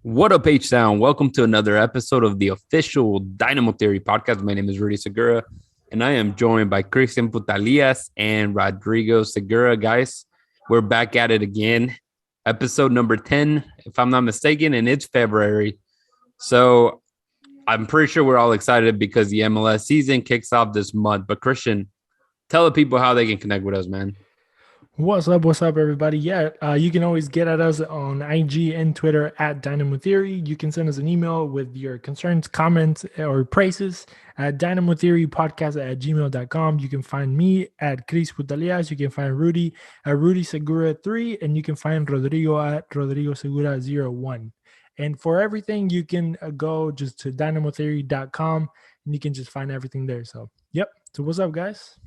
What up, H-Sound? Welcome to another episode of the official Dynamo Theory Podcast. My name is Rudy Segura, and I am joined by Cristian and Rodrigo Segura. Guys, we're back at it again. Episode number 10, if I'm not mistaken, and it's February. So I'm pretty sure we're all excited because the MLS season kicks off this month. But Cristian, tell the people how they can connect with us, man. What's up, everybody? Yeah, you can always get at us on IG and Twitter at Dynamo Theory. You can send us an email with your concerns, comments, or praises at dynamotheorypodcast@gmail.com. You can find me at Chris Putalias. You can find Rudy at Rudy Segura 3, and you can find Rodrigo at Rodrigo Segura 01. And for everything, you can go just to dynamotheory.com, and you can just find everything there. So, yep. So what's up, guys?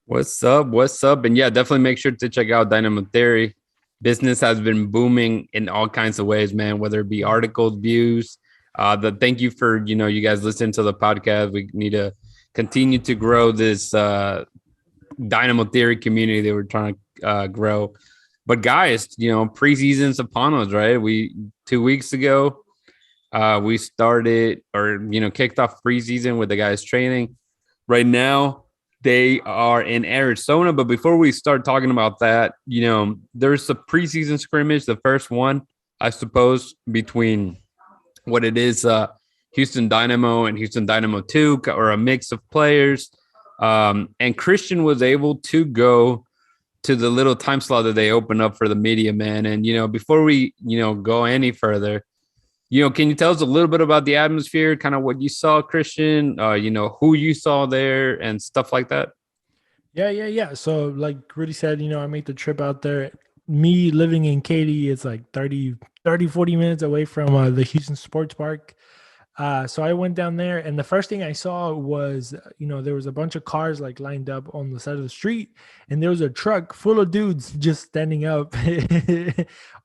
What's up? And yeah, definitely make sure to check out Dynamo Theory. Business has been booming in all kinds of ways, man, whether it be articles, views. Thank you for, you guys listening to the podcast. We need to continue to grow this Dynamo Theory community that we're trying to grow. But guys, preseason's upon us, right? 2 weeks ago, we started kicked off preseason with the guys training. Right now, they are in Arizona, but before we start talking about that, there's a preseason scrimmage, the first one, I suppose, between what it is, Houston Dynamo and Houston Dynamo 2, or a mix of players. And Cristian was able to go to the little time slot that they open up for the media, man. And, before we, go any further, can you tell us a little bit about the atmosphere, kind of what you saw, Cristian, who you saw there and stuff like that? Yeah. So like Rudy said, I made the trip out there. Me living in Katy, it's like 40 minutes away from the Houston Sports Park. So I went down there, and the first thing I saw was, there was a bunch of cars like lined up on the side of the street, and there was a truck full of dudes just standing up.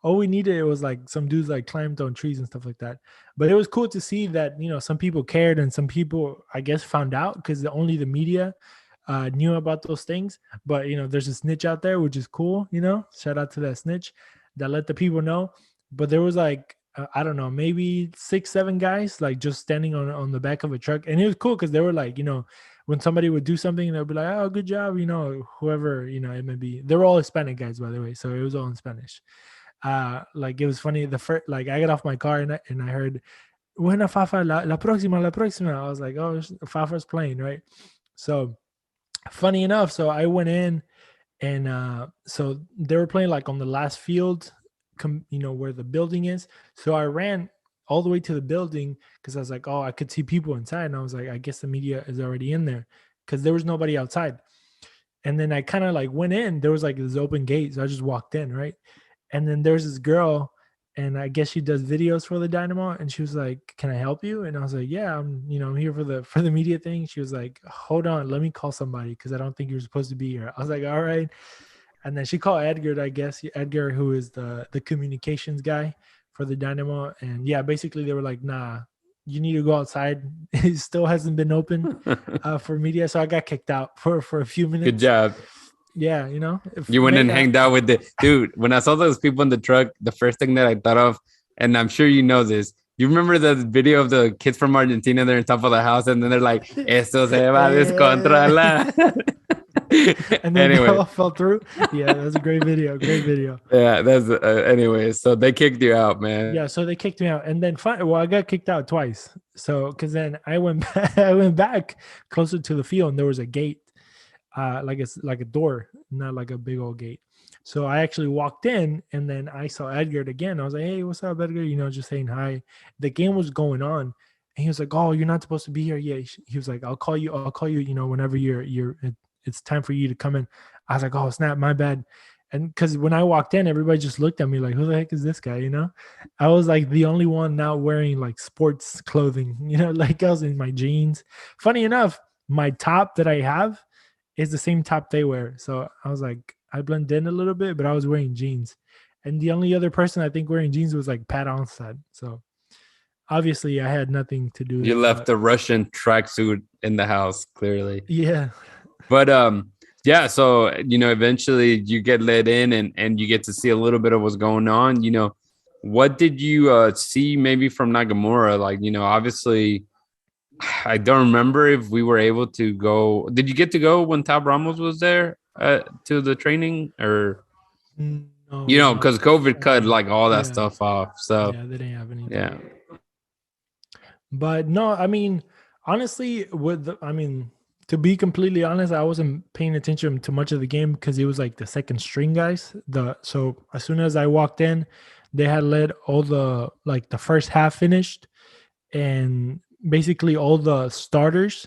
All we needed was like some dudes like climbed on trees and stuff like that. But it was cool to see that, some people cared, and some people, I guess, found out because only the media knew about those things. But, there's a snitch out there, which is cool, shout out to that snitch that let the people know. But there was like, I don't know, maybe 6-7 guys like just standing on the back of a truck. And it was cool because they were like, when somebody would do something, they'll be like, oh, good job, whoever, it may be. They were all Hispanic guys, by the way. So it was all in Spanish. Like it was funny. The first, like I got off my car and I heard, Buena Fafa, la próxima. I was like, oh, Fafa's playing, right? So funny enough, so I went in and so they were playing like on the last field, where the building is. So I ran all the way to the building because I was like, oh, I could see people inside. And I was like, I guess the media is already in there because there was nobody outside. And then I kind of like went in. There was like this open gate. So I just walked in, right? And then there's this girl, and I guess she does videos for the Dynamo. And she was like, can I help you? And I was like, yeah, I'm here for the media thing. She was like, hold on, let me call somebody because I don't think you're supposed to be here. I was like, all right. And then she called Edgar, I guess. Edgar, who is the communications guy for the Dynamo. And yeah, basically they were like, nah, you need to go outside. It still hasn't been open for media. So I got kicked out for a few minutes. Good job. Yeah, You went and hanged out with the dude. When I saw those people in the truck, the first thing that I thought of, and I'm sure you know this, you remember the video of the kids from Argentina? They're on top of the house, and then they're like, "Esto se va a descontrolar." And then they all fell through. Yeah, that's a great video. Yeah, that's anyway. So they kicked you out, man. Yeah, so they kicked me out, and then I got kicked out twice. So because then I went back closer to the field, and there was a gate, like a door, not like a big old gate. So I actually walked in, and then I saw Edgar again. I was like, "Hey, what's up, Edgar?" Just saying hi. The game was going on, and he was like, "Oh, you're not supposed to be here." Yeah, he was like, "I'll call you. Whenever it's time for you to come in." I was like, "Oh, snap, my bad." And because when I walked in, everybody just looked at me like, who the heck is this guy? I was like the only one not wearing like sports clothing, like I was in my jeans. Funny enough, my top that I have is the same top they wear. So I was like, I blend in a little bit, but I was wearing jeans. And the only other person I think wearing jeans was like Pat Onstad. So obviously I had nothing to do with it. You left the Russian tracksuit in the house, clearly. Yeah. But yeah, so eventually you get let in and you get to see a little bit of what's going on. what did you see maybe from Nagamura? Like, obviously, I don't remember if we were able to go. Did you get to go when Tab Ramos was there to the training, or No, because COVID I cut didn't. like all that Yeah, stuff off. So yeah, they didn't have yeah, anything. But no, I mean, honestly, to be completely honest, I wasn't paying attention to much of the game because it was like the second string guys. So as soon as I walked in, they had led all the first half finished, and basically all the starters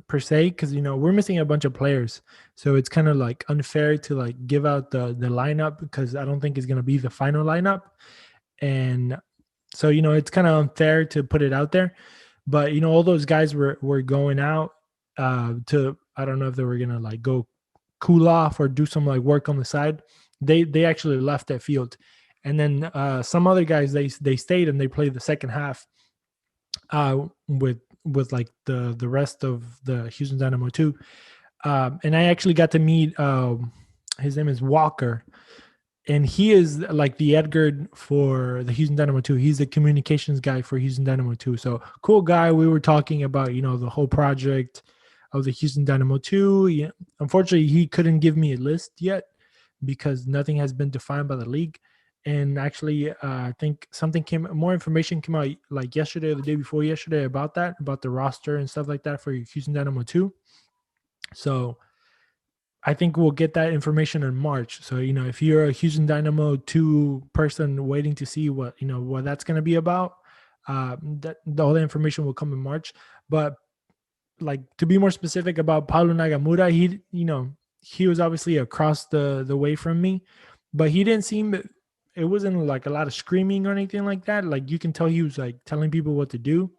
per se, because we're missing a bunch of players, so it's kind of like unfair to like give out the lineup because I don't think it's gonna be the final lineup, and so it's kind of unfair to put it out there. But all those guys were going out to, I don't know if they were gonna like go cool off or do some like work on the side. They actually left that field, and then some other guys they stayed and they played the second half with like the rest of the Houston Dynamo 2. And I actually got to meet his name is Walker, and he is like the Edgar for the Houston Dynamo 2. He's the communications guy for Houston Dynamo 2. So cool guy. We were talking about the whole project of the Houston Dynamo 2. Yeah. Unfortunately, he couldn't give me a list yet because nothing has been defined by the league. And actually, I think more information came out like yesterday or the day before yesterday about the roster and stuff like that for Houston Dynamo 2. So I think we'll get that information in March. So, if you're a Houston Dynamo 2 person waiting to see what that's going to be about, that all the information will come in March. But like, to be more specific about Paulo Nagamura, he was obviously across the way from me, but he didn't seem, it wasn't like a lot of screaming or anything like that. Like, you can tell he was like telling people what to do.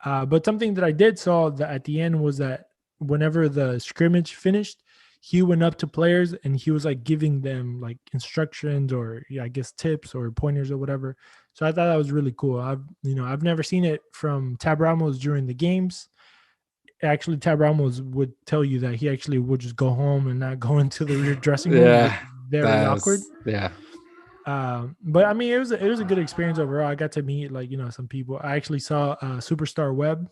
But something that I did saw that at the end was that whenever the scrimmage finished, he went up to players and he was like giving them like instructions or I guess tips or pointers or whatever. So I thought that was really cool. I've never seen it from Tab Ramos during the games. Actually, Tab Ramos would tell you that he actually would just go home and not go into the dressing room. yeah, Very awkward. Yeah. But I mean, it was a good experience overall. I got to meet some people. I actually saw Superstar Webb.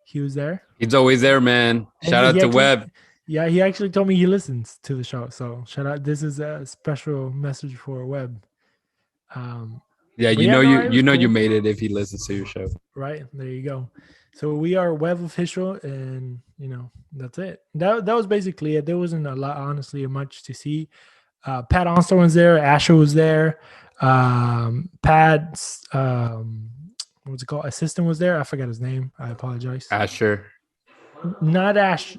He was there. He's always there, man. Shout out to Webb. Yeah, he actually told me he listens to the show. So shout out. This is a special message for Webb. Yeah, you made it if he listens to your show. Right, there you go. So we are Web official, and that's it. That was basically it. There wasn't a lot, honestly, much to see. Pat Onstar was there. Asher was there. Pat's what's it called? Assistant was there. I forgot his name. I apologize. Asher. Not Ash.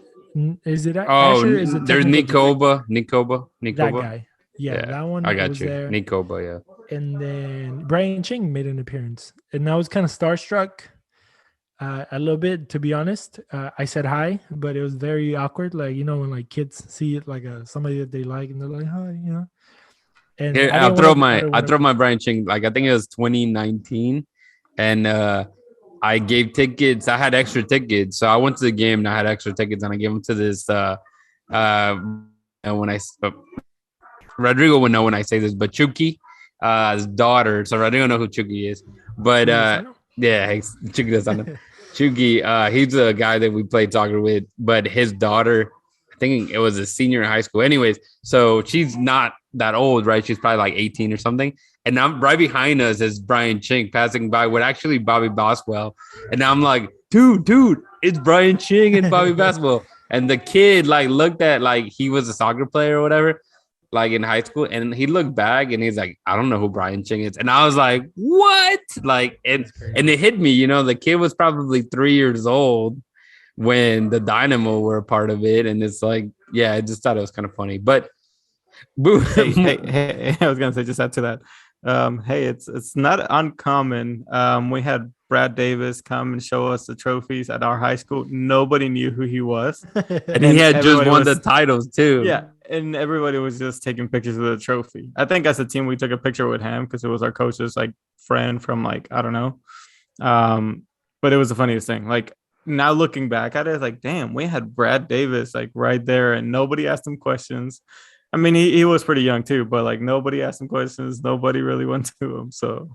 Is it? Oh, Asher? Is it there's Nikoba. That guy. Yeah, that one. I got was you. There. Nikoba, yeah. And then Brian Ching made an appearance, and I was kind of starstruck. A little bit, to be honest. I said hi, but it was very awkward. Like, when like kids see it like somebody that they like and they're like, hi, And here, I'll throw my Brian Ching. Like, I think it was 2019, and I gave tickets. I had extra tickets, so I went to the game and I had extra tickets, and I gave them to this. Rodrigo would know when I say this, but Chucky, his daughter. So Rodrigo know who Chucky is, but yeah, Chucky doesn't know. Chucky, he's a guy that we played soccer with, but his daughter, I think it was a senior in high school. Anyways, so she's not that old, right? She's probably like 18 or something. And I'm right behind us is Brian Ching passing by with actually Bobby Boswell. And I'm like, dude, it's Brian Ching and Bobby Boswell. And the kid like looked at like he was a soccer player or whatever, like in high school. And he looked back and he's like, I don't know who Brian Ching is. And I was like, what? Like, and it hit me, the kid was probably 3 years old when the Dynamo were a part of it. And it's like, yeah, I just thought it was kind of funny. But hey, I was gonna say, just add to that. Hey, it's not uncommon. We had Brad Davis come and show us the trophies at our high school. Nobody knew who he was, and he had just won the titles too. Yeah, and everybody was just taking pictures of the trophy. I think as a team, we took a picture with him because it was our coach's like friend from like I don't know. But it was the funniest thing. Like now looking back at it, like damn, we had Brad Davis like right there, and nobody asked him questions. I mean, he was pretty young too, but like nobody asked him questions. Nobody really went to him. So,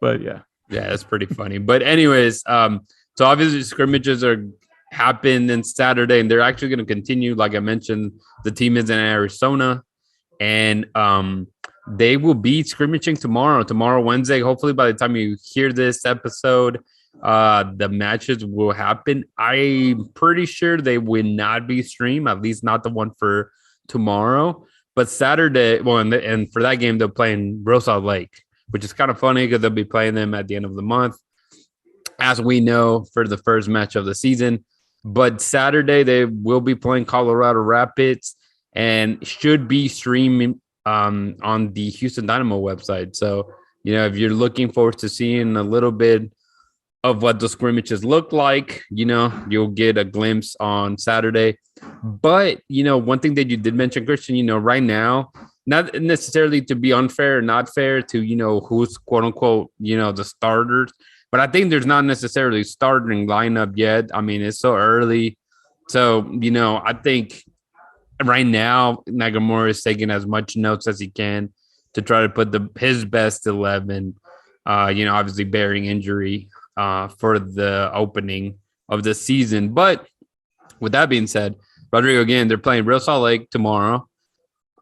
but yeah. Yeah, that's pretty funny. But anyways, so obviously scrimmages are happened in Saturday, and they're actually going to continue. Like I mentioned, the team is in Arizona, and they will be scrimmaging tomorrow, Wednesday. Hopefully, by the time you hear this episode, the matches will happen. I'm pretty sure they will not be streamed, at least not the one for tomorrow. But Saturday, well, and for that game, they'll play in Real Salt Lake, which is kind of funny because they'll be playing them at the end of the month, as we know, for the first match of the season. But Saturday, they will be playing Colorado Rapids and should be streaming on the Houston Dynamo website. So, if you're looking forward to seeing a little bit of what the scrimmages look like, you'll get a glimpse on Saturday. But, one thing that you did mention, Cristian, right now, not necessarily to be unfair or not fair to, who's quote unquote, the starters, but I think there's not necessarily starting lineup yet. I mean, it's so early. So, I think right now Nagamura is taking as much notes as he can to try to put his best 11, obviously bearing injury for the opening of the season. But with that being said, Rodrigo, again, they're playing Real Salt Lake tomorrow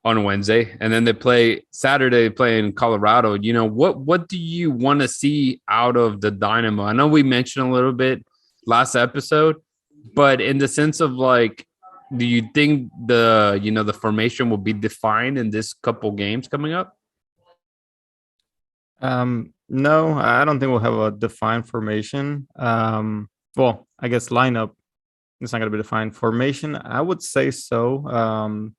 on Wednesday, and then they play Saturday, playing Colorado. What do you want to see out of the Dynamo? I know we mentioned a little bit last episode, but in the sense of like, do you think the formation will be defined in this couple games coming up? No, I don't think we'll have a defined formation. Well, I guess lineup, it's not going to be defined. Formation, I would say so.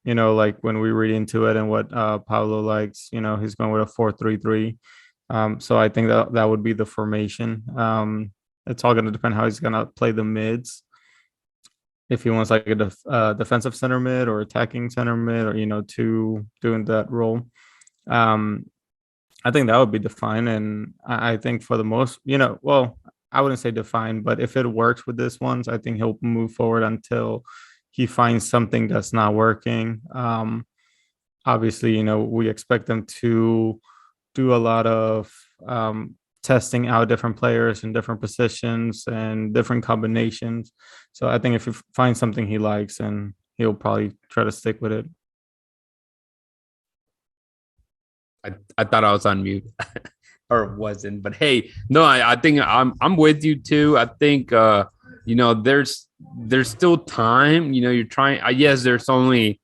Like when we read into it and what Paulo likes, he's going with a 4-3-3. So I think that would be the formation. It's all going to depend how he's going to play the mids. If he wants like a defensive center mid or attacking center mid, or, two doing that role. I think that would be defined. And I think for the most, well, I wouldn't say defined, but if it works with this ones, I think he'll move forward until he finds something that's not working. Obviously, we expect them to do a lot of testing out different players in different positions and different combinations. So I think if he finds something he likes, and he'll probably try to stick with it. I thought I was on mute or wasn't, but hey, no, I think I'm with you too. I think there's still time. You're trying. Yes, there's only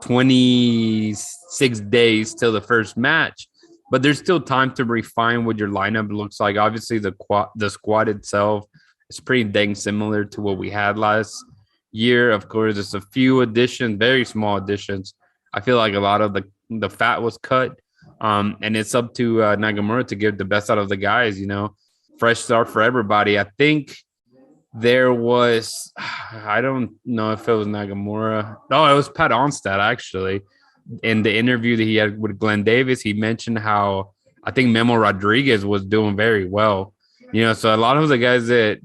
26 days till the first match, but there's still time to refine what your lineup looks like. Obviously, the squad itself is pretty dang similar to what we had last year. Of course, there's a few additions, very small additions. I feel like a lot of the fat was cut, and it's up to Nagamura to get the best out of the guys. Fresh start for everybody. I think there was, I don't know if it was Nagamura. No, it was Pat Onstad, actually. In the interview that he had with Glenn Davis, he mentioned how I think Memo Rodriguez was doing very well. So a lot of the guys that,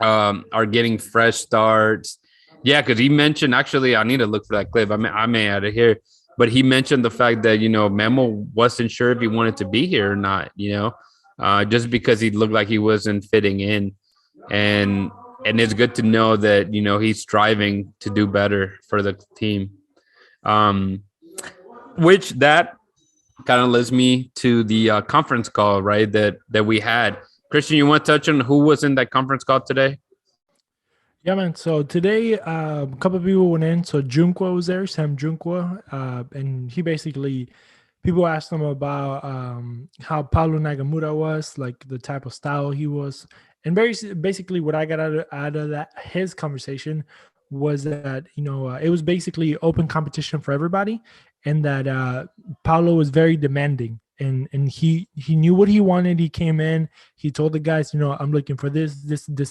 are getting fresh starts. Yeah, because he mentioned, actually, I need to look for that clip. I may add it here. But he mentioned the fact that, Memo wasn't sure if he wanted to be here or not, just because he looked like he wasn't fitting in. And it's good to know that, he's striving to do better for the team. Which that kind of leads me to the conference call, right, that we had. Cristian, you want to touch on who was in that conference call today? Yeah, man. So today, a couple of people went in. So Junqua was there, Sam Junqua, and he basically, people asked him about how Paulo Nagamura was, like the type of style he was. And basically what I got out of that, his conversation was that, it was basically open competition for everybody, and that Paulo was very demanding. And he knew what he wanted. He came in, he told the guys, I'm looking for this,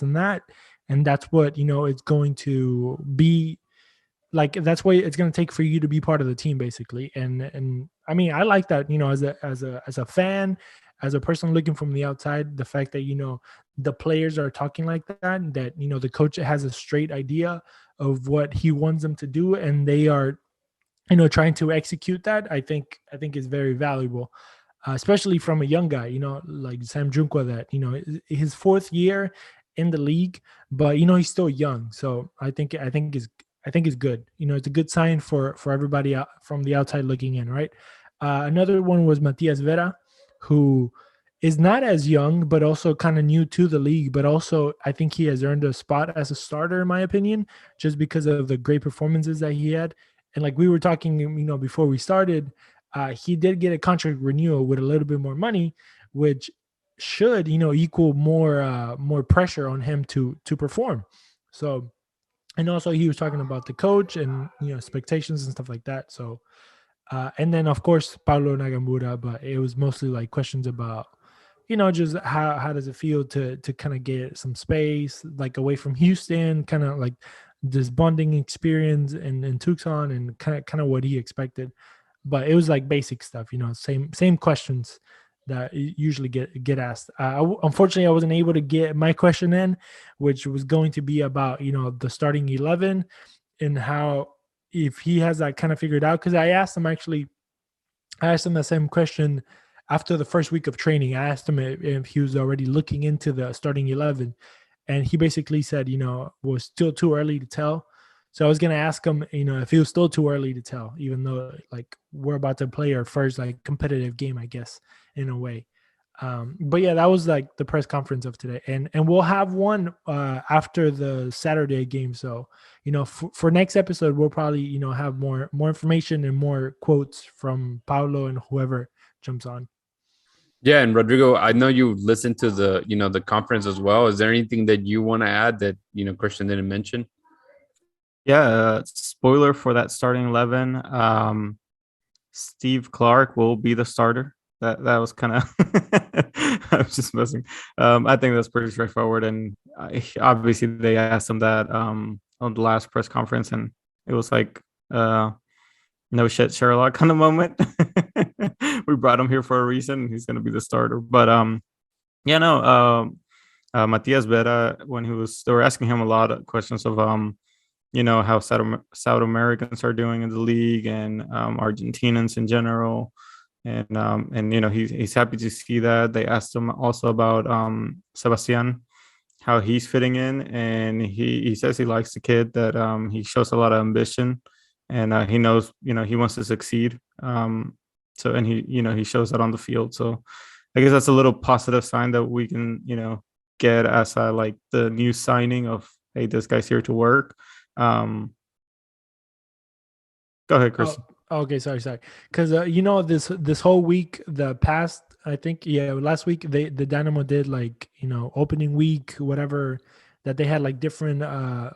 and that. And that's what, it's going to be like. That's what it's going to take for you to be part of the team, basically. And I mean, I like that, as a fan, as a person looking from the outside, the fact that, the players are talking like that, the coach has a straight idea of what he wants them to do, and they are, trying to execute that, I think is very valuable, especially from a young guy, like Sam Junqua, that, his fourth year in the league, but, he's still young. So I think is good. It's a good sign for everybody out from the outside looking in, right? Another one was Matthias Vera, who is not as young, but also kind of new to the league. But also, I think he has earned a spot as a starter, in my opinion, just because of the great performances that he had. And like we were talking, before we started, he did get a contract renewal with a little bit more money, which should, equal more pressure on him to perform. So, and also he was talking about the coach and, expectations and stuff like that. So, and then of course Paulo Nagamura, but it was mostly like questions about, just how does it feel to kind of get some space, like away from Houston, kind of like this bonding experience in Tucson, and kind of what he expected. But it was like basic stuff, same questions that usually get asked. Unfortunately, I wasn't able to get my question in, which was going to be about, the starting 11 and how, if he has that kind of figured out. Because I asked him the same question after the first week of training. I asked him if he was already looking into the starting 11, and he basically said, was still too early to tell. So I was going to ask him, if it was still too early to tell, even though like we're about to play our first like competitive game, I guess, in a way. But yeah, that was like the press conference of today, and we'll have one after the Saturday game. So, for next episode, we'll probably, have more information and more quotes from Paulo and whoever jumps on. Yeah, and Rodrigo, I know you listened to the the conference as well. Is there anything that you want to add that Cristian didn't mention? Yeah, spoiler for that starting 11. Steve Clark will be the starter. That was kind of I was just messing. I think that's pretty straightforward, and obviously they asked him that on the last press conference, and it was like no shit Sherlock kind of moment. We brought him here for a reason. He's going to be the starter. But Matthias Vera, when they were asking him a lot of questions of how South Americans are doing in the league, and Argentinians in general, and he's happy to see that. They asked him also about Sebastian, how he's fitting in, and he says he likes the kid, that he shows a lot of ambition, and he knows he wants to succeed. So, and he shows that on the field. So I guess that's a little positive sign that we can get as like the new signing of, hey, this guy's here to work. Go ahead, Chris. Okay, sorry. Because this whole week, the past, I think, last week the Dynamo did like opening week, whatever, that they had like different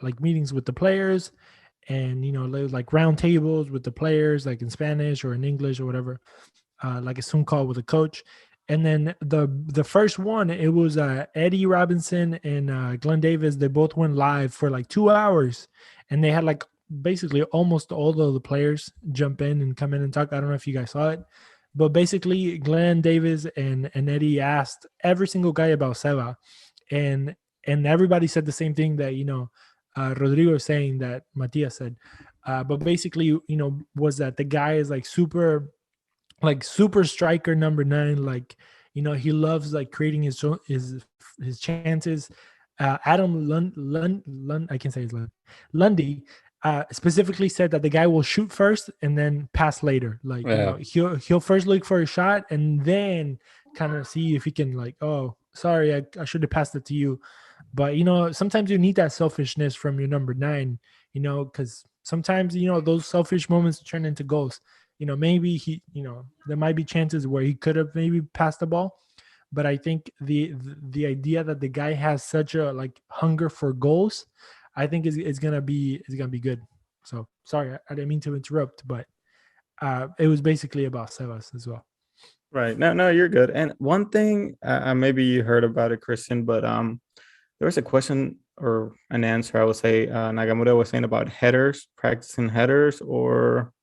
like meetings with the players, and like round tables with the players, like in Spanish or in English or whatever, like a Zoom call with a coach. And then the first one, it was Eddie Robinson and Glenn Davis. They both went live for like 2 hours, and they had like basically almost all of the players jump in and come in and talk. I don't know if you guys saw it, but basically Glenn Davis and Eddie asked every single guy about Seba, and everybody said the same thing that Rodrigo is saying, that Matthias said, but basically was that the guy is like super striker number 9, like he loves like creating his chances. Adam Lund, I can say his name, Lundy, specifically said that the guy will shoot first and then pass later. Like he'll first look for a shot and then kind of see if he can, like, oh, sorry, I should have passed it to you. But sometimes you need that selfishness from your number 9, because sometimes those selfish moments turn into goals. Maybe he, there might be chances where he could have maybe passed the ball, but I think the idea that the guy has such a like hunger for goals, I think is gonna be good. So sorry, I didn't mean to interrupt, but it was basically about Sebas as well. Right. No, you're good. And one thing, maybe you heard about it, Cristian, but there was a question or an answer, I would say, Nagamura was saying about headers, practicing headers, or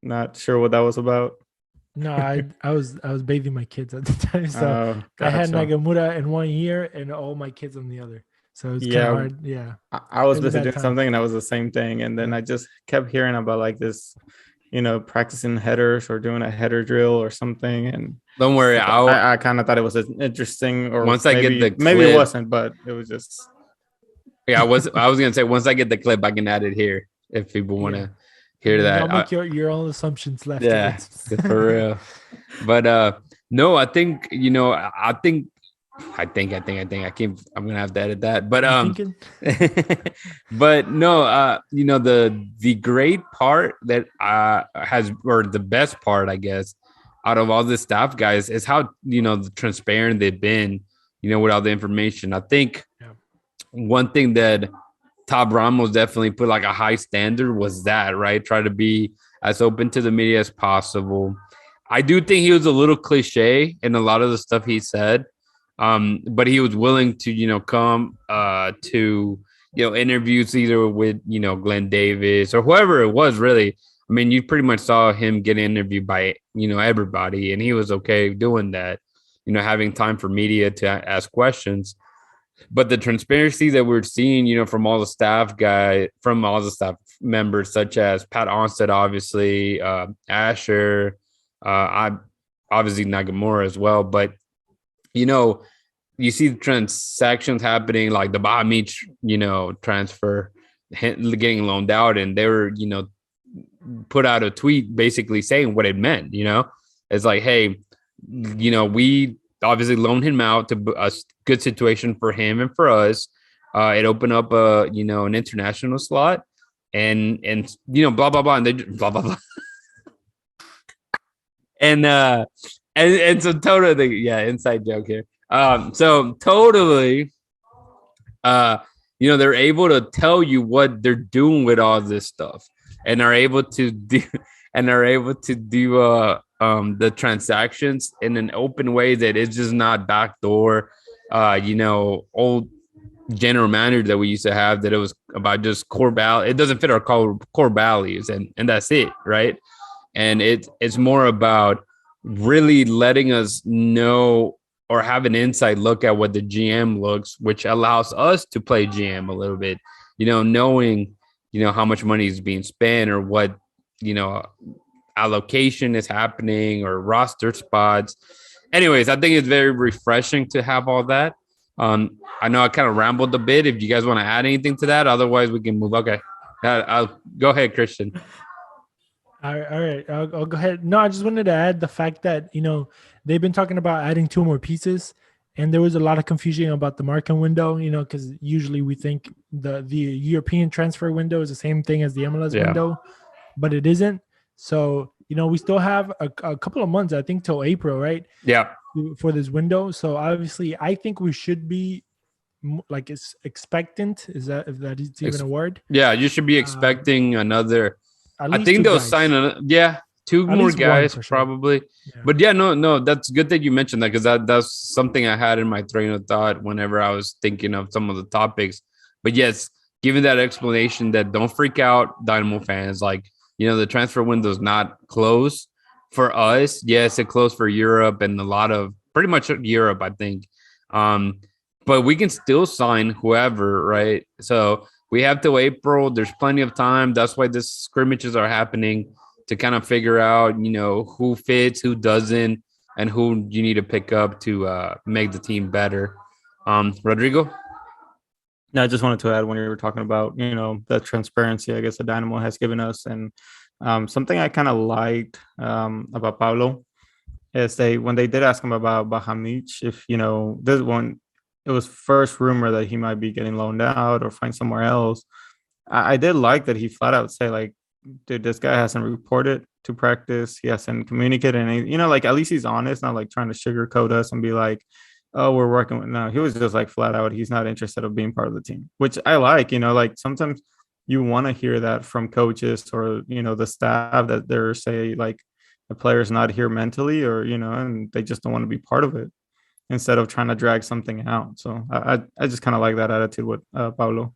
not sure what that was about. No, I was bathing my kids at the time, so Oh, I had gotcha. Nagamura in one ear and all my kids on the other. So it's kind of Yeah, hard. Yeah, I it was was a busy bad doing time. something and I was the same thing. And then Yeah. I just kept hearing about like this, practicing headers or doing a header drill or something. And Don't worry, I kind of thought it was interesting, or once I get the maybe it clip. wasn't, but it was just. Yeah, I was gonna say once I get the clip, I can add it here if people want Yeah. to And hear then y'all that. make your own assumptions Yeah, afterwards. for real. But no, I think I'm gonna have to edit that. But You thinking? but no, the great part that has, or the best part, I guess, out of all the staff guys is how transparent they've been, with all the information. I think Yeah. one thing that Todd Ramos definitely put like a high standard was that, right? Try to be as open to the media as possible. I do think he was a little cliche in a lot of the stuff he said, but he was willing to, come to, interviews either with, Glenn Davis or whoever it was, really. I mean, you pretty much saw him get interviewed by, everybody, and he was okay doing that, having time for media to ask questions. But the transparency that we're seeing, from all the staff members, such as Pat Onstead, obviously, Asher, I obviously Nagamura as well. But you see the transactions happening, like the Bahamic, transfer getting loaned out, and they were, put out a tweet basically saying what it meant. It's like, hey, we obviously loaned him out to a good situation for him and for us. It opened up an international slot, and blah blah blah, and they blah blah blah. And so totally, yeah, inside joke here. So totally, they're able to tell you what they're doing with all this stuff, and are able to do the transactions in an open way that is just not backdoor, old general manager that we used to have, that it was about just core value. It doesn't fit our core values, and that's it, right? And it's more about really letting us know or have an inside look at what the GM looks, which allows us to play GM a little bit, knowing, how much money is being spent, or what, allocation is happening, or roster spots. Anyways, I think it's very refreshing to have all that. I know I kind of rambled a bit. If you guys want to add anything to that, otherwise we can move. Okay, I'll go ahead, Cristian. All right. I'll go ahead. No, I just wanted to add the fact that, they've been talking about adding 2 more pieces, and there was a lot of confusion about the market window, because usually we think the European transfer window is the same thing as the MLS window, but it isn't. So, we still have a couple of months, I think, till April, right? Yeah. For this window. So obviously, I think we should be like expectant. Is that, if that is even a word? Yeah, you should be expecting another. I think they'll sign 2 At more least guys, one, sure. probably. Yeah. But yeah, no, that's good that you mentioned that, because that's something I had in my train of thought whenever I was thinking of some of the topics. But yes, given that explanation, that don't freak out, Dynamo fans. Like, the transfer window is not closed for us. Yes, it closed for Europe and a lot of pretty much Europe, I think. But we can still sign whoever, right? So we have till April. There's plenty of time. That's why the scrimmages are happening, to kind of figure out, who fits, who doesn't, and who you need to pick up to make the team better. Rodrigo? No, I just wanted to add, when you were talking about, the transparency, I guess, the Dynamo has given us. And something I kind of liked about Paulo is when they did ask him about Bahamic, if, this one, it was first rumor that he might be getting loaned out or find somewhere else. I did like that he flat out say, like, dude, this guy hasn't reported to practice. He hasn't communicated anything, like, at least he's honest, not like trying to sugarcoat us and be like, oh, we're working with. No, he was just like flat out, he's not interested of being part of the team, which I like. Like, sometimes you want to hear that from coaches or, the staff, that they're say, like, the player's not here mentally, or, and they just don't want to be part of it, instead of trying to drag something out. So I just kind of like that attitude with Paulo.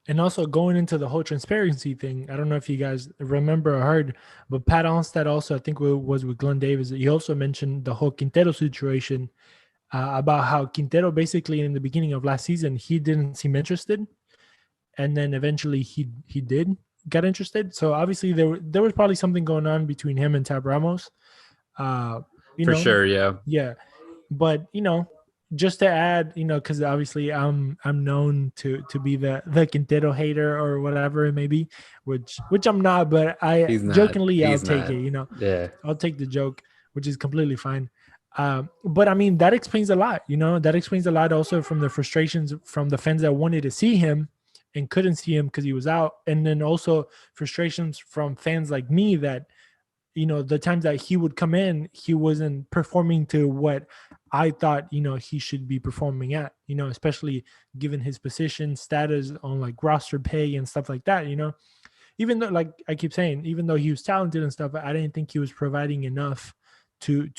And also going into the whole transparency thing, I don't know if you guys remember or heard, but Pat Onstad also, I think it was with Glenn Davis, he also mentioned the whole Quintero situation, about how Quintero basically in the beginning of last season, he didn't seem interested. And then eventually he did get interested. So obviously there was probably something going on between him and Tab Ramos. For sure, yeah. Yeah. But, just to add, because obviously I'm known to be the Quintero hater or whatever it may be, which I'm not, but He's not. Jokingly I'll He's take not. it, Yeah. I'll take the joke, which is completely fine. But I mean, that explains a lot, that explains a lot also from the frustrations from the fans that wanted to see him and couldn't see him because he was out. And then also frustrations from fans like me that, the times that he would come in, he wasn't performing to what I thought, he should be performing at, especially given his position, status on like roster pay and stuff like that, even though, like I keep saying, even though he was talented and stuff, I didn't think he was providing enough to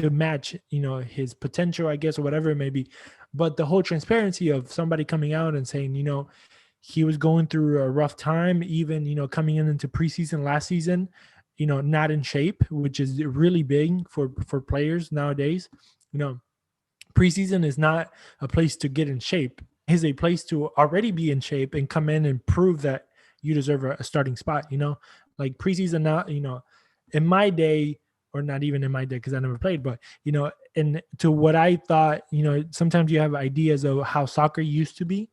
match, his potential, I guess, or whatever it may be. But the whole transparency of somebody coming out and saying, he was going through a rough time, even, coming into preseason last season, not in shape, which is really big for players nowadays. Preseason is not a place to get in shape. It's a place to already be in shape and come in and prove that you deserve a starting spot, like preseason now, in my day, or not even in my day because I never played, but, and to what I thought, sometimes you have ideas of how soccer used to be.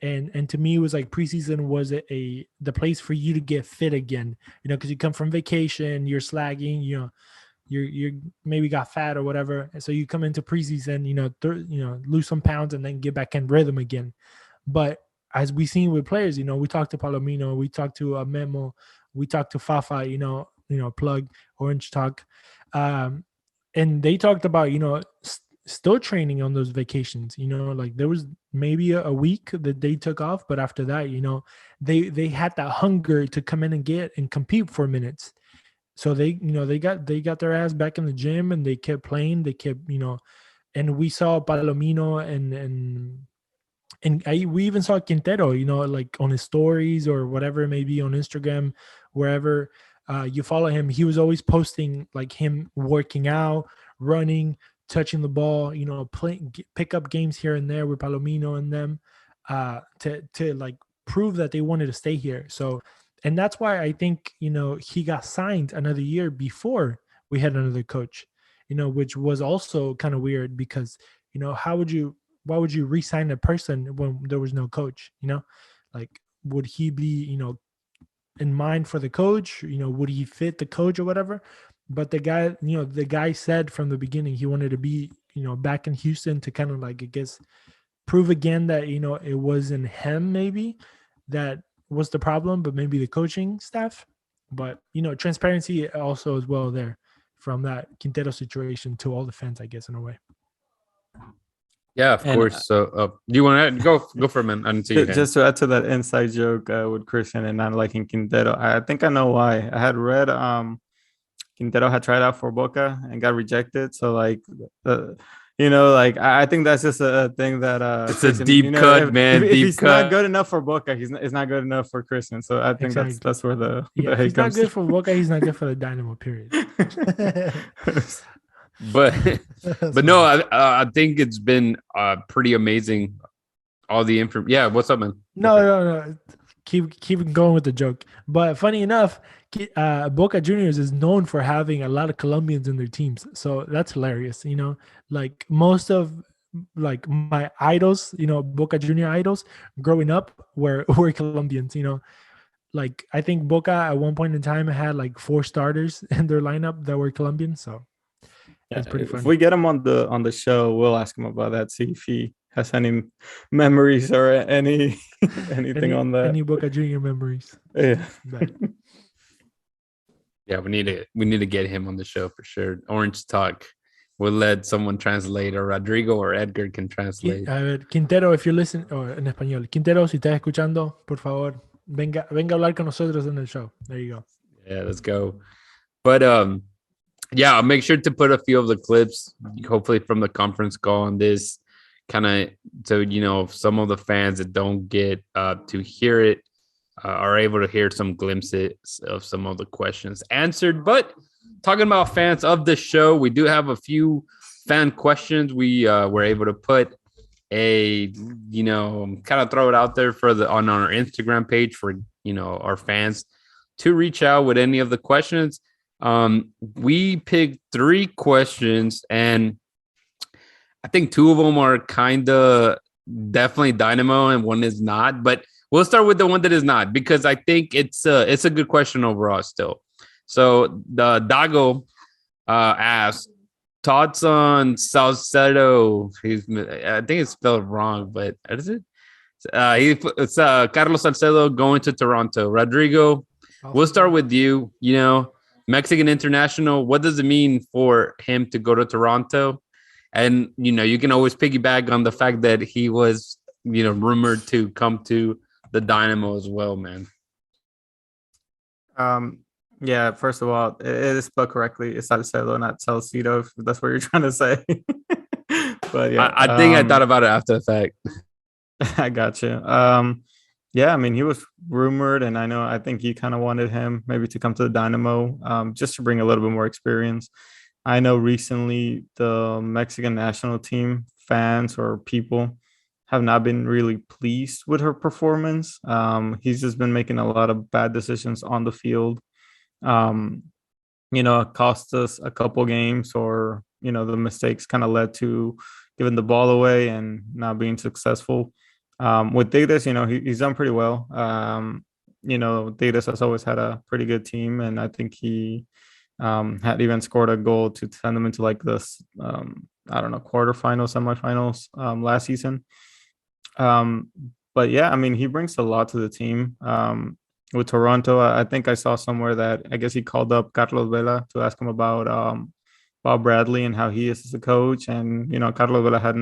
And to me, it was like preseason was the place for you to get fit again, because you come from vacation, you're slagging, you're maybe got fat or whatever. And so you come into preseason, lose some pounds and then get back in rhythm again. But as we seen with players, we talked to Palomino, we talked to Memo, we talked to Fafa, plug Orange Talk. And they talked about, still training on those vacations, like there was maybe a week that they took off, but after that, they had that hunger to come in and get and compete for minutes. So they got their ass back in the gym and they kept playing, they kept, and we saw Palomino and we even saw Quintero, like on his stories or whatever it may be on Instagram, wherever you follow him, he was always posting like him working out, running, touching the ball, playing, pick up games here and there with Palomino and them, to like prove that they wanted to stay here. So, and that's why I think, he got signed another year before we had another coach, which was also kind of weird because, why would you re-sign a person when there was no coach, like, would he be, in mind for the coach, would he fit the coach or whatever? But the guy said from the beginning he wanted to be, back in Houston to kind of like, I guess, prove again that, it wasn't him maybe that was the problem, but maybe the coaching staff. But, transparency also as well there from that Quintero situation to all the fans, I guess, in a way. Yeah, of course. So do you want to go for a minute? I didn't see you. Just to add to that inside joke with Cristian and not liking Quintero, I think I know why. I had read Quintero had tried out for Boca and got rejected. So like, I think that's just a thing that it's a deep cut, man. If he's not good enough for Boca, it's not good enough for Cristian. So I think that's where the if he's not good for Boca, he's not good for the Dynamo. Period. but no, I think it's been pretty amazing. All the information. Yeah, what's up, man? No. Keep going with the joke. But funny enough, Boca Juniors is known for having a lot of Colombians in their teams. So that's hilarious. Like most of like my idols, Boca Junior idols growing up were Colombians, like I think Boca at one point in time had like 4 starters in their lineup that were Colombian. So that's pretty funny. If we get him on the show, we'll ask him about that. See if he has any memories or anything on that. Any Boca Junior memories? Yeah. Yeah, we need to get him on the show for sure. Orange Talk. We'll let someone translate, or Rodrigo or Edgar can translate. A ver, Quintero, if you listen, or en español. Quintero, si estás escuchando, por favor, venga a hablar con nosotros en el show. There you go. Yeah, let's go. But yeah, I'll make sure to put a few of the clips, hopefully from the conference call on this kind of so some of the fans that don't get to hear it are able to hear some glimpses of some of the questions answered. But talking about fans of the show, we do have a few fan questions. We were able to put kind of throw it out there on our Instagram page for our fans to reach out with any of the questions. We picked 3 questions, and I think 2 of them are kind of definitely Dynamo and one is not, but we'll start with the one that is not, because I think it's a good question overall still. So the Dago asked, thoughts on Salcedo. I think it's spelled wrong, but what is it? It's Carlos Salcedo going to Toronto. Rodrigo, we'll start with you. Mexican international. What does it mean for him to go to Toronto? And you can always piggyback on the fact that he was rumored to come to the Dynamo as well, man. Yeah, first of all, it is spelled correctly. It's Salcedo, not Salcedo, if that's what you're trying to say. But yeah, I think I thought about it after the fact. I got you. Yeah, I mean, he was rumored, and I think you kind of wanted him maybe to come to the Dynamo, just to bring a little bit more experience. I know recently the Mexican national team fans or people have not been really pleased with her performance. He's just been making a lot of bad decisions on the field. It cost us a couple games, or the mistakes kind of led to giving the ball away and not being successful. With Tigres, he's done pretty well. Tigres has always had a pretty good team, and I think he had even scored a goal to send them into like this quarterfinals, semifinals last season. But yeah, I mean, he brings a lot to the team. With Toronto, I think I saw somewhere that I guess he called up Carlos Vela to ask him about Bob Bradley and how he is as a coach. And, Carlos Vela had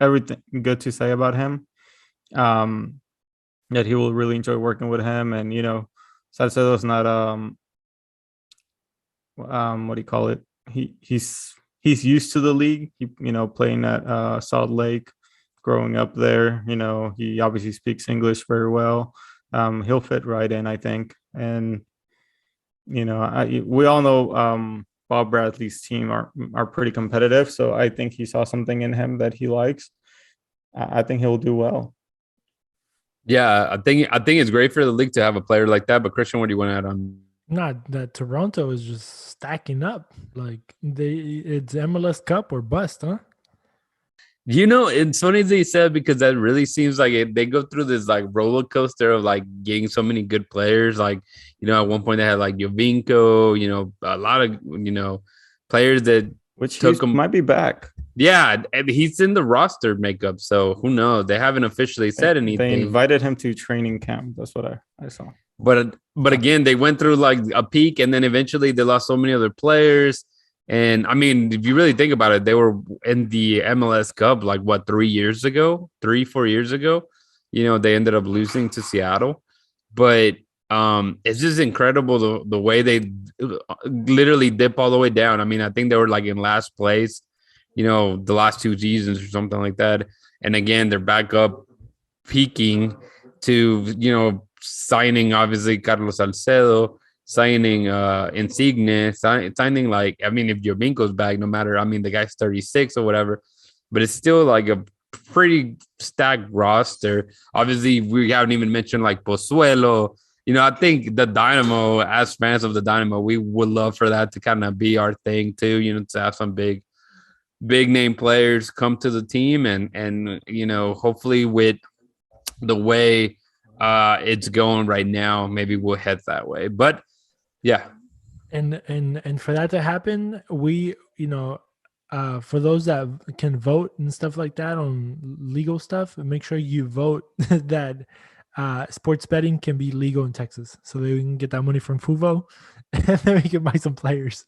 everything good to say about him, that he will really enjoy working with him. And, Salcedo's not, what do you call it? He's used to the league, playing at Salt Lake, growing up there. He obviously speaks English very well. He'll fit right in, I think. And, we all know Bob Bradley's team are pretty competitive. So I think he saw something in him that he likes. I think he'll do well. Yeah, I think it's great for the league to have a player like that. But Cristian, what do you want to add on? Not that Toronto is just stacking up. Like it's MLS Cup or bust, huh? It's funny they said, because that really seems like they go through this like roller coaster of like getting so many good players. Like, at one point they had like Jovinko, a lot of, players that which might be back. Yeah, and he's in the roster makeup. So who knows? They haven't officially said anything. They invited him to training camp. That's what I saw. But again, they went through like a peak, and then eventually they lost so many other players. And I mean, if you really think about it, they were in the MLS Cup like 4 years ago. They ended up losing to Seattle. But it's just incredible the way they literally dip all the way down. I mean, I think they were like in last place, the last 2 seasons or something like that. And again, they're back up, peaking to signing obviously Carlos Salcedo, signing Insigne, signing like, I mean, if Jovinko's back, no matter, I mean, the guy's 36 or whatever, but it's still like a pretty stacked roster. Obviously, we haven't even mentioned like Pozuelo. I think the Dynamo, as fans of the Dynamo, we would love for that to kind of be our thing too, to have some big name players come to the team, and hopefully with the way it's going right now, maybe we'll head that way. But yeah, and for that to happen, we for those that can vote and stuff like that on legal stuff, make sure you vote that sports betting can be legal in Texas, so that we can get that money from Fuvo, and then we can buy some players.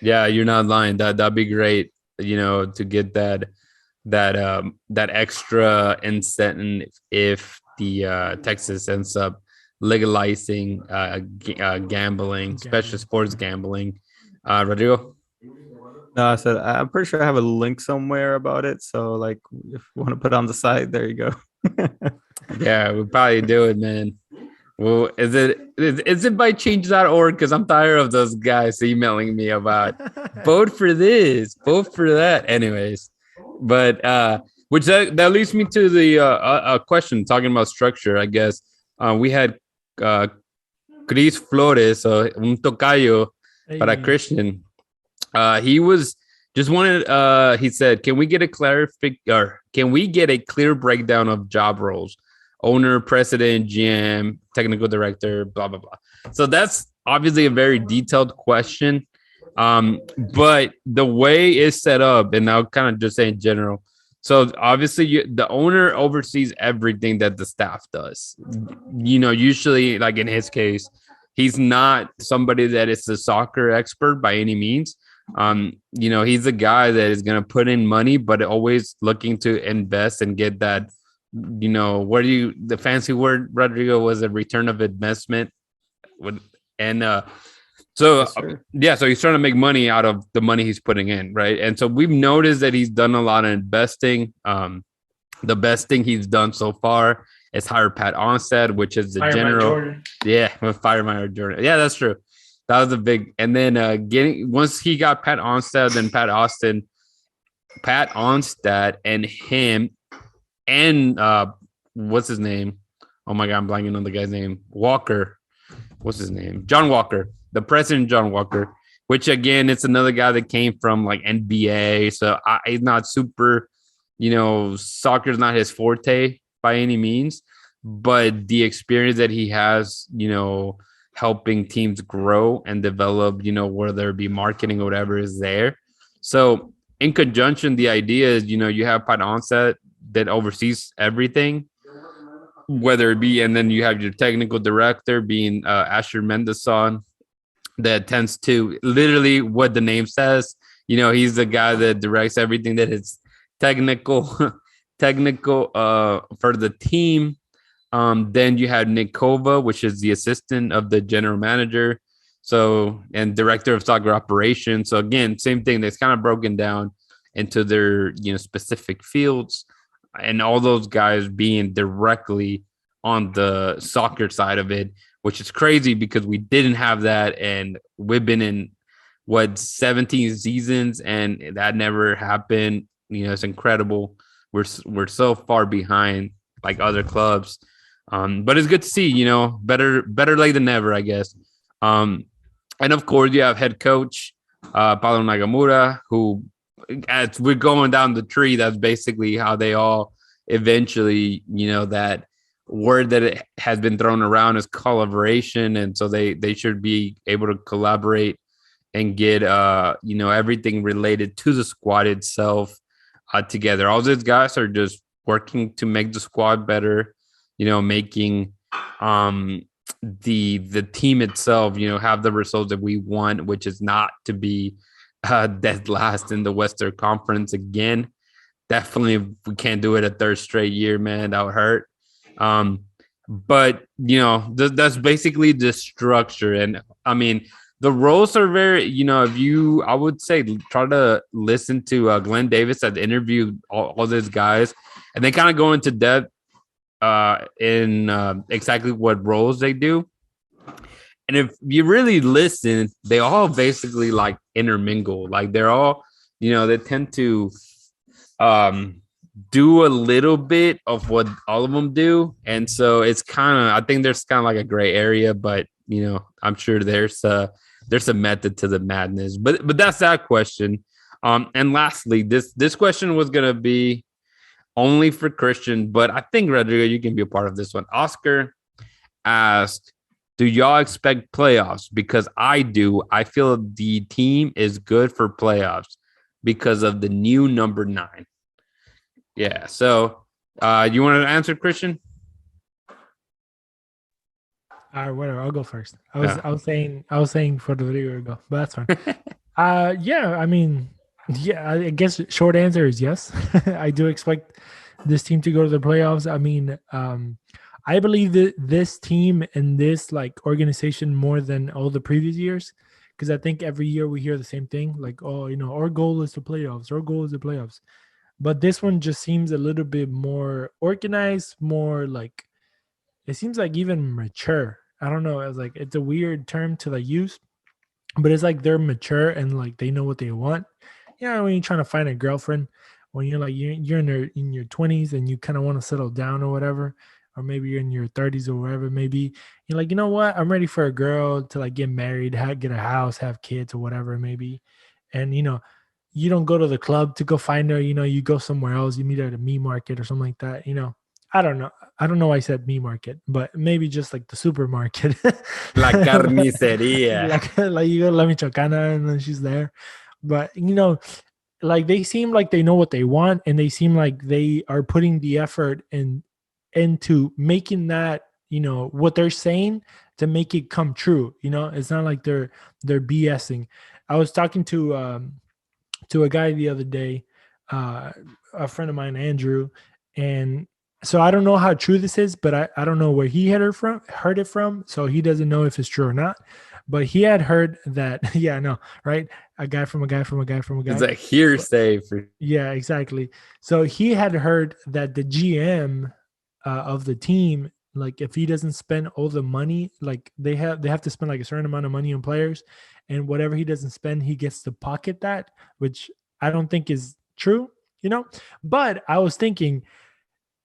Yeah, you're not lying. That'd be great, to get that extra incentive if the Texas ends up legalizing gambling, especially sports gambling. Rodrigo? No, I said I'm pretty sure I have a link somewhere about it. So like, if you want to put it on the site, there you go. Yeah, we probably do it, man. Well, is it by change.org? Because I'm tired of those guys emailing me about vote for this, vote for that. Anyways, but which that leads me to the question talking about structure. I guess we had Cris Flores, un tocayo para Cristian. He was just wanted. He said, "Can we get a clear breakdown of job roles? Owner, president, GM, technical director, blah blah blah." So that's obviously a very detailed question. But the way it's set up, and I'll kind of just say in general. So obviously, the owner oversees everything that the staff does. Usually, like in his case, he's not somebody that is a soccer expert by any means. He's a guy that is going to put in money, but always looking to invest and get that. The fancy word, Rodrigo, was a return of investment. So he's trying to make money out of the money he's putting in, right? And so we've noticed that he's done a lot of investing. The best thing he's done so far is hire Pat Onstad, which is the with Fireminer Jordan. Yeah, that's true. That was a big. And then once he got Pat Onstad, then Pat Onstad, and him, and what's his name? Oh my God, I'm blanking on the guy's name. Walker. What's his name? John Walker. The president, John Walker, which again, it's another guy that came from like NBA. So he's not super, soccer's not his forte by any means, but the experience that he has, helping teams grow and develop, whether it be marketing or whatever is there. So in conjunction, the idea is, you have Pat Onset that oversees everything, whether it be, and then you have your technical director being Asher Mendelssohn, that tends to literally what the name says. He's the guy that directs everything that is technical for the team. Then you have Nick Kova, which is the assistant of the general manager, and director of soccer operations. So again, same thing. That's kind of broken down into their specific fields, and all those guys being directly on the soccer side of it, which is crazy because we didn't have that, and we've been in 17 seasons, and that never happened. It's incredible. We're so far behind like other clubs, but it's good to see. Better late than never, I guess. And of course, you have head coach Paulo Nagamura, who, as we're going down the tree, that's basically how they all eventually, that word that it has been thrown around is collaboration, and so they should be able to collaborate and get everything related to the squad itself together. All these guys are just working to make the squad better, making the team itself have the results that we want, which is not to be dead last in the Western Conference again. Definitely, we can't do it a third straight year, man. That would hurt. But that's basically the structure. And I mean, the roles are very, I would say try to listen to Glenn Davis that interviewed all these guys, and they kind of go into depth in exactly what roles they do. And if you really listen, they all basically like intermingle. Like they're all, they tend to do a little bit of what all of them do. And so it's I think there's kind of like a gray area, but I'm sure there's a method to the madness, but that's that question. And lastly, this question was going to be only for Cristian, but I think Rodrigo, you can be a part of this one. Oscar asked, do y'all expect playoffs? Because I do. I feel the team is good for playoffs because of the new number 9. Yeah. So, you want to answer, Cristian? All right, whatever. I'll go first. I was saying for Rodrigo to go, but that's fine. Yeah. I mean, yeah. I guess short answer is yes. I do expect this team to go to the playoffs. I mean, I believe that this team and this like organization more than all the previous years because I think every year we hear the same thing, like, oh, our goal is the playoffs. Our goal is the playoffs. But this one just seems a little bit more organized, more like it seems like even mature. I don't know. It's like it's a weird term to like use, but it's like they're mature and like they know what they want. When you're trying to find a girlfriend, when you're like you're in your 20s and you kind of want to settle down or whatever, or maybe you're in your 30s or wherever, maybe you're like, you know what, I'm ready for a girl to like get married, get a house, have kids or whatever, maybe. And you don't go to the club to go find her, you go somewhere else, you meet her at a meat market or something like that. I don't know. I don't know why I said meat market, but maybe just like the supermarket. La carniceria. like you go to La Michoacana and then she's there. But, like they seem like they know what they want, and they seem like they are putting the effort into making that, what they're saying to make it come true. It's not like they're BSing. I was talking to a guy the other day, a friend of mine, Andrew, and so I don't know how true this is, but I don't know where he heard it from. So he doesn't know if it's true or not. But he had heard that, yeah, no, right? A guy from a guy from a guy from a guy. It's a hearsay. Yeah, exactly. So he had heard that the GM of the team, like if he doesn't spend all the money, like they have to spend like a certain amount of money on players, and whatever he doesn't spend, he gets to pocket that, which I don't think is true, But I was thinking,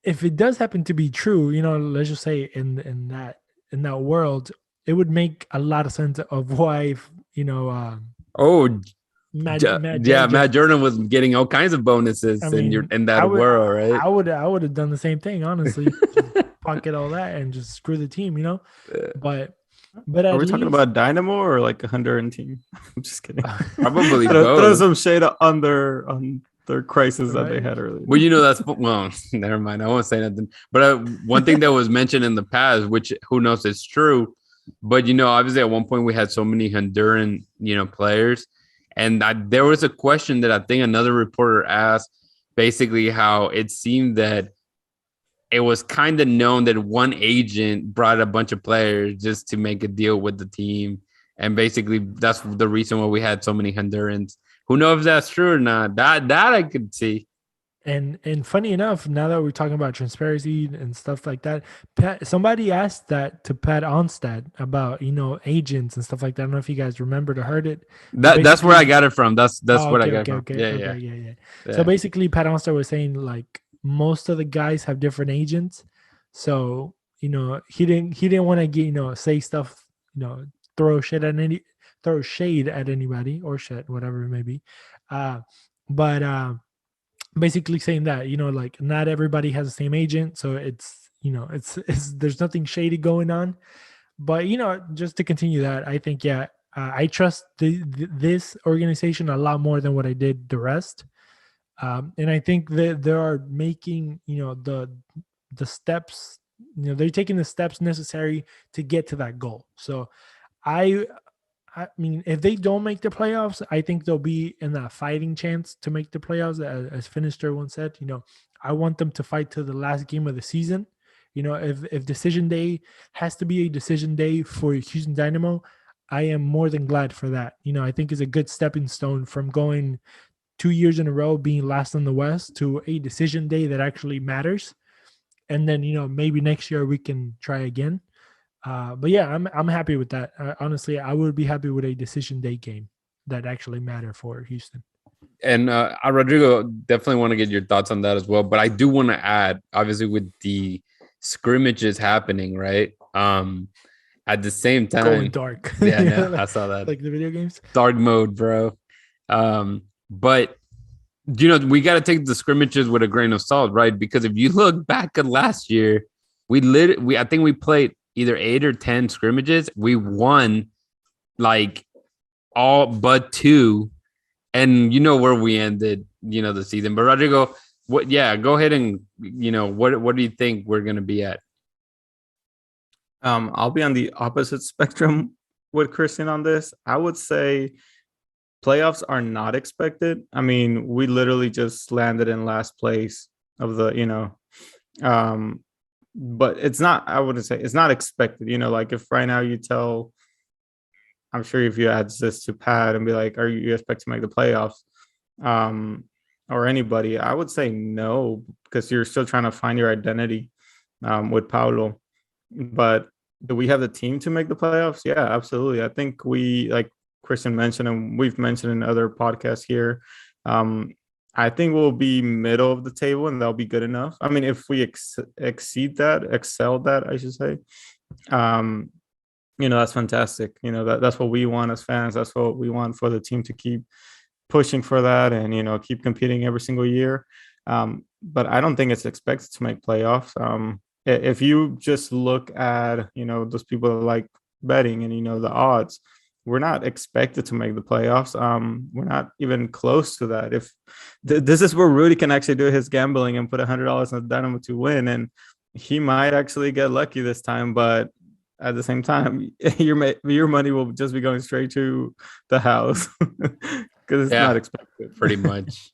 if it does happen to be true, let's just say in that world, it would make a lot of sense of why, Matt Jordan was getting all kinds of bonuses in that world, right? I would have done the same thing, honestly. Pocket all that and just screw the team, But are we talking about Dynamo or like a Honduran team? I'm just kidding. Probably throw some shade on their crisis that they had earlier. Well, never mind. I won't say nothing. But one thing that was mentioned in the past, which who knows is true, but obviously at one point we had so many Honduran players, and there was a question that I think another reporter asked, basically how it seemed that it was kind of known that one agent brought a bunch of players just to make a deal with the team, and basically that's the reason why we had so many Hondurans. Who knows if that's true or not? That I could see. And funny enough, now that we're talking about transparency and stuff like that, somebody asked that to Pat Onstad about agents and stuff like that. I don't know if you guys remembered or heard it. That's where I got it from. That's what I got from. Yeah. So basically, Pat Onstad was saying like most of the guys have different agents, so he didn't want to get say stuff, throw shade at anybody or shit, whatever it may be, but basically saying that like not everybody has the same agent, so it's there's nothing shady going on. But just to continue that, I think I trust this organization a lot more than what I did the rest, and I think that they are making the steps, they're taking the steps necessary to get to that goal. So I mean, if they don't make the playoffs, I think they'll be in that fighting chance to make the playoffs. As Finister once said, I want them to fight to the last game of the season. If decision day has to be a decision day for Houston Dynamo, I am more than glad for that. I think it's a good stepping stone from going 2 years in a row being last in the West to a decision day that actually matters. And then, maybe next year we can try again. But yeah, I'm happy with that. Honestly, I would be happy with a decision day game that actually matter for Houston. And Rodrigo, definitely want to get your thoughts on that as well. But I do want to add, obviously, with the scrimmages happening, right? At the same time, going dark. Yeah, I saw that. Like the video games, dark mode, bro. But we got to take the scrimmages with a grain of salt, right? Because if you look back at last year, I think we played either 8 or 10 scrimmages. We won like all but 2, and where we ended the season. But Rodrigo, go ahead and what do you think we're gonna be at? I'll be on the opposite spectrum with Cristian on this. I would say playoffs are not expected. I mean, we literally just landed in last place of the but it's not, I wouldn't say it's not expected. Like if right now you tell I'm sure if you add this to Pat and be like, are you expect to make the playoffs? Or anybody, I would say no, because you're still trying to find your identity with Paulo. But do we have the team to make the playoffs? Yeah, absolutely. I think we, like Cristian mentioned, and we've mentioned in other podcasts here, I think we'll be middle of the table, and that'll be good enough. I mean, if we excel that, I should say, that's fantastic. That's what we want as fans. That's what we want for the team to keep pushing for that and, keep competing every single year. But I don't think it's expected to make playoffs. If you just look at, those people that like betting and, the odds, we're not expected to make the playoffs. We're not even close to that. If this is where Rudy can actually do his gambling and put $100 on the Dynamo to win, and he might actually get lucky this time, but at the same time, your money will just be going straight to the house because it's not expected. Pretty much.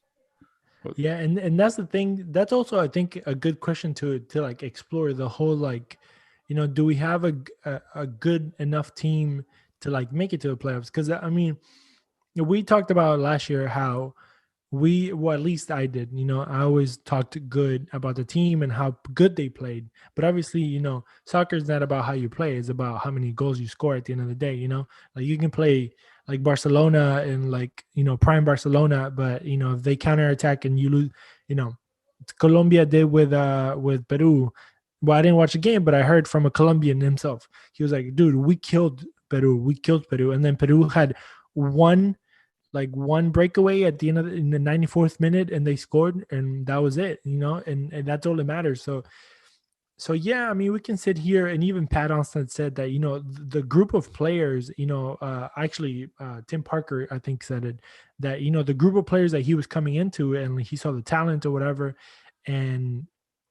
Yeah, and that's the thing. That's also, I think, a good question to like explore the whole, like, do we have a good enough team to like make it to the playoffs? Because I mean, we talked about last year how at least I did, I always talked good about the team and how good they played. But obviously, soccer is not about how you play. It's about how many goals you score at the end of the day, like you can play like Barcelona and like, prime Barcelona, but if they counterattack and you lose, Colombia did with Peru. Well, I didn't watch the game, but I heard from a Colombian himself. He was like, dude, we killed Peru. And then Peru had one breakaway at the end in the 94th minute, and they scored, and that was it, and that's all that matters. So yeah, I mean, we can sit here, and even Pat Onston said that, the group of players, actually Tim Parker, I think, said it, that, the group of players that he was coming into, and he saw the talent or whatever, and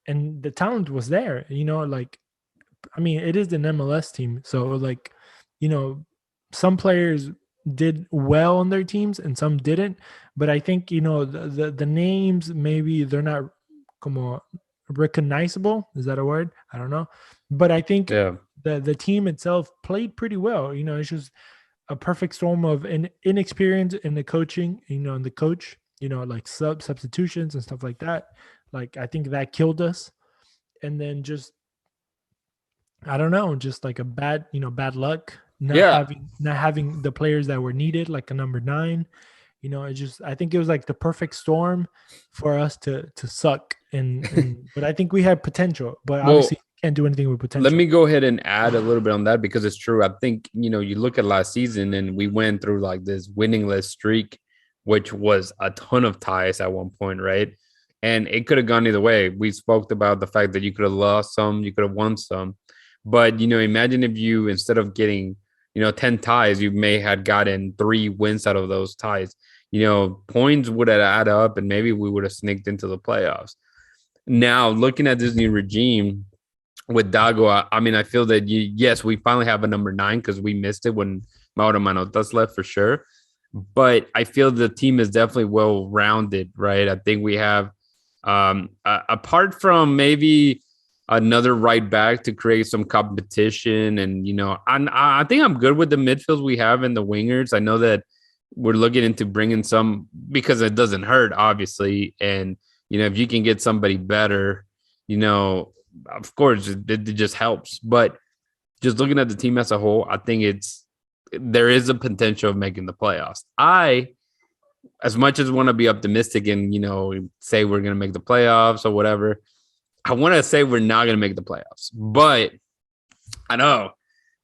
the talent was there, like, I mean, it is an MLS team. So like, some players did well on their teams and some didn't, but I think, the names, maybe they're not como recognizable. Is that a word? I don't know. But I think the team itself played pretty well. It's just a perfect storm of inexperience in the coaching, and the coach, like substitutions and stuff like that. Like, I think that killed us. And then just, I don't know, just like a bad luck, not having the players that were needed, like a number 9. I think it was like the perfect storm for us to suck. And but I think we had potential, but obviously can't do anything with potential. Let me go ahead and add a little bit on that, because it's true. I think, you look at last season and we went through like this winningless streak, which was a ton of ties at one point, right? And it could have gone either way. We spoke about the fact that you could have lost some, you could have won some. But, imagine if you, instead of getting, 10 ties, you may have gotten 3 wins out of those ties. Points would have added up, and maybe we would have sneaked into the playoffs. Now, looking at this new regime with Dago, I mean, I feel that, yes, we finally have a number 9 because we missed it when Mauro Manotas left, for sure. But I feel the team is definitely well-rounded, right? I think we have, apart from maybe another right back to create some competition. And, I think I'm good with the midfields we have and the wingers. I know that we're looking into bringing some, because it doesn't hurt, obviously. And, if you can get somebody better, of course, it just helps. But just looking at the team as a whole, I think there is a potential of making the playoffs. As much as want to be optimistic and, say we're going to make the playoffs or whatever, I want to say we're not going to make the playoffs, but I know.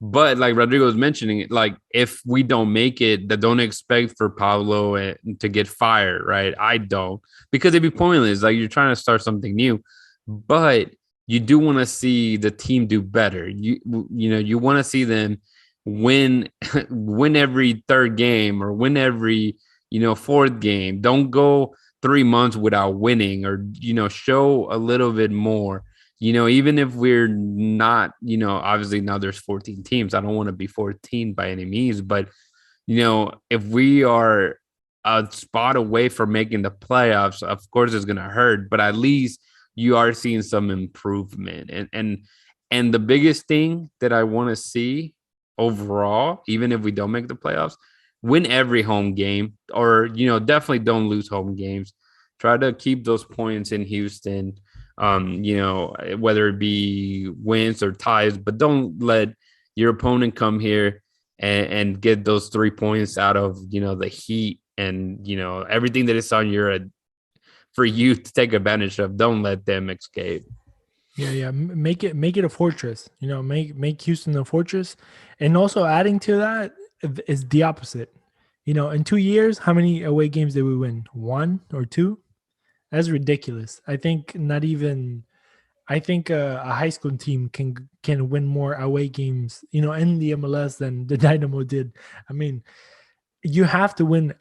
But like Rodrigo was mentioning, like, if we don't make it, then don't expect for Pablo to get fired, right? I don't, because it'd be pointless. Like, you're trying to start something new, but you do want to see the team do better. You want to see them win every third game, or win every, fourth game. Don't go 3 months without winning, or, show a little bit more, even if we're not, obviously now there's 14 teams. I don't want to be 14 by any means, but, if we are a spot away from making the playoffs, of course it's going to hurt, but at least you are seeing some improvement. And the biggest thing that I want to see overall, even if we don't make the playoffs, win every home game, or definitely don't lose home games. Try to keep those points in Houston, whether it be wins or ties, but don't let your opponent come here and get those 3 points out of the heat and everything that is on your for you to take advantage of. Don't let them escape. Yeah. Make it a fortress. Make Houston a fortress, and also adding to that is the opposite. In 2 years, how many away games did we win? 1 or 2? That's ridiculous. I think not even. I think a high school team can win more away games, in the MLS than the Dynamo did. I mean, you have to win,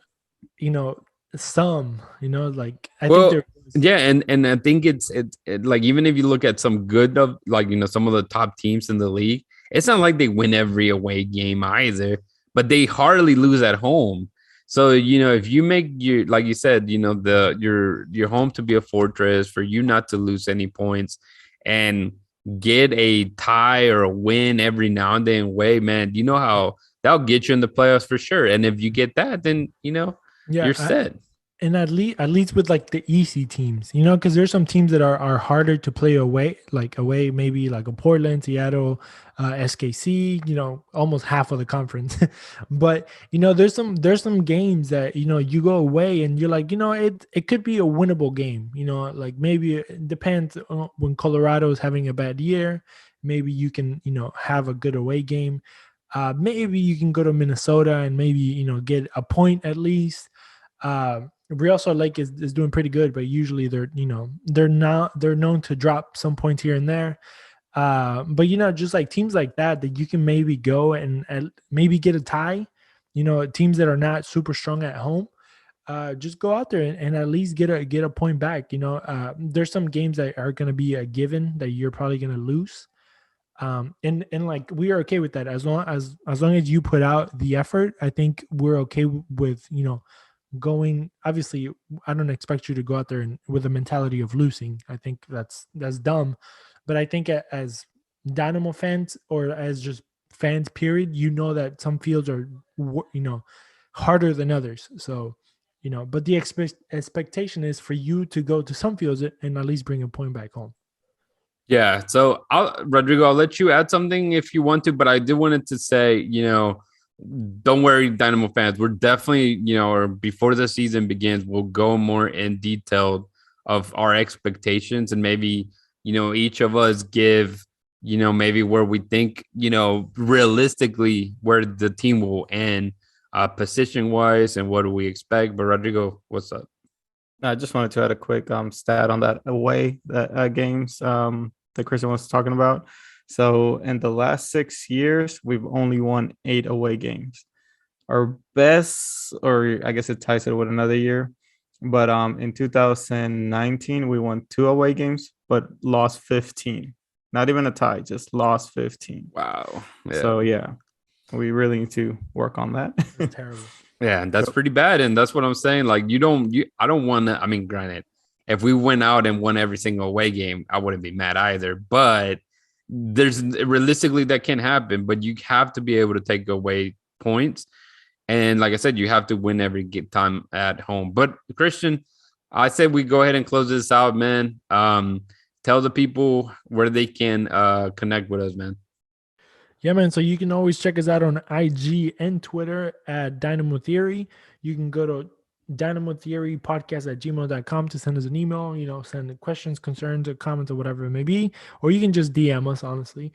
some, like I think there. Yeah, and I think it's like, even if you look at some good of like some of the top teams in the league, it's not like they win every away game either, but they hardly lose at home. So if you make your, like you said, your home to be a fortress, for you not to lose any points, and get a tie or a win every now and then away, man, how that'll get you in the playoffs for sure. And if you get that, then you're set. And at least with like the easy teams, because there's some teams that are harder to play away, maybe like a Portland, Seattle, SKC, almost half of the conference. But there's some games that you go away and you're like, it could be a winnable game. Like maybe it depends on when Colorado is having a bad year. Maybe you can have a good away game. Maybe you can go to Minnesota and maybe get a point at least. Real Salt Lake is doing pretty good, but usually they're known to drop some points here and there. But just like teams like that you can maybe go and maybe get a tie. Teams that are not super strong at home, just go out there and at least get a point back. There's some games that are going to be a given that you're probably going to lose. And like we are okay with that as long as you put out the effort. I think we're okay with going. Obviously, I don't expect you to go out there and with a mentality of losing. I think that's dumb. But I think as Dynamo fans, or as just fans, period, that some fields are harder than others. So but the expectation is for you to go to some fields and at least bring a point back home. Yeah. So Rodrigo, I'll let you add something if you want to, but I did wanted to say, don't worry, Dynamo fans. We're definitely, or before the season begins, we'll go more in detail of our expectations, and maybe, each of us give, maybe where we think, realistically where the team will end, position wise, and what do we expect. But Rodrigo, what's up? I just wanted to add a quick stat on that away games that Cristian was talking about. So in the last 6 years, we've only won 8 away games. Our best, or I guess it ties it with another year, but in 2019, we won 2 away games, but lost 15. Not even a tie, just lost 15. Wow. Yeah. So yeah, we really need to work on that. That's terrible. Yeah, that's pretty bad. And that's what I'm saying. Like, I don't want to, granted, if we went out and won every single away game, I wouldn't be mad either. But realistically, that can happen. But you have to be able to take away points. And like I said, you have to win every time at home. But Cristian, I said we go ahead and close this out, man. Tell the people where they can connect with us, man. Yeah, man. So you can always check us out on IG and Twitter at Dynamo Theory. You can go to Dynamo Theory Podcast at gmail.com to send us an email, send questions, concerns, or comments, or whatever it may be. Or you can just DM us, honestly.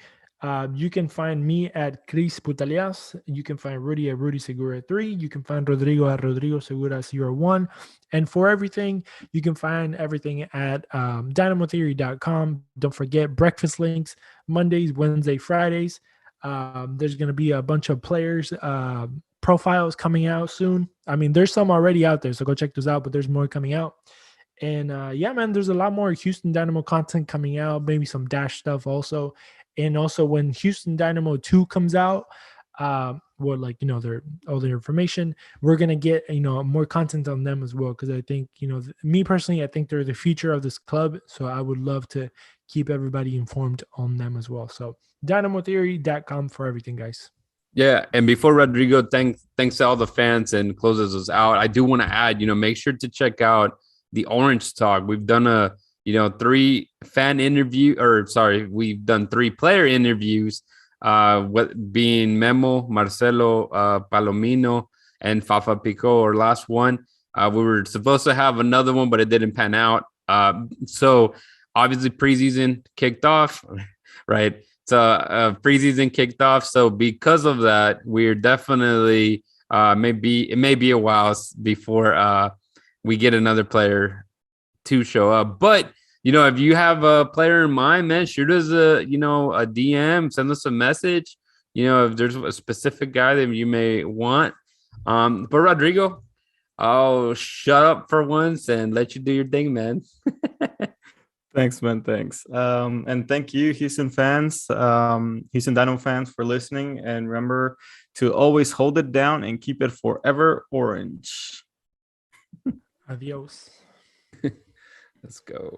You can find me at Chris Putalias. You can find Rudy at Rudy Segura 3. You can find Rodrigo at Rodrigo Segura 01. And for everything, you can find everything at dynamotheory.com. Don't forget breakfast links, Mondays, Wednesdays, Fridays. There's going to be a bunch of players profiles coming out soon. There's some already out there, so go check those out, but there's more coming out. And yeah, man, there's a lot more Houston Dynamo content coming out, maybe some Dash stuff also. And also when Houston Dynamo 2 comes out, their all their information, we're going to get, more content on them as well. Cause I think, me personally, I think they're the future of this club. So I would love to keep everybody informed on them as well. So dynamotheory.com for everything, guys. Yeah, and before Rodrigo thanks to all the fans and closes us out, I do want to add, make sure to check out the Orange Talk. We've done three we've done 3 player interviews, being Memo, Marcelo, Palomino, and Fafa Pico, our last one. We were supposed to have another one, but it didn't pan out. So obviously preseason kicked off, right? So preseason kicked off. So because of that, we're definitely it may be a while before we get another player to show up. But if you have a player in mind, man, shoot us a DM, send us a message. If there's a specific guy that you may want. But Rodrigo, I'll shut up for once and let you do your thing, man. Thanks, man. Thanks. And thank you, Houston fans, Houston Dynamo fans, for listening. And remember to always hold it down and keep it forever orange. Adios. Let's go.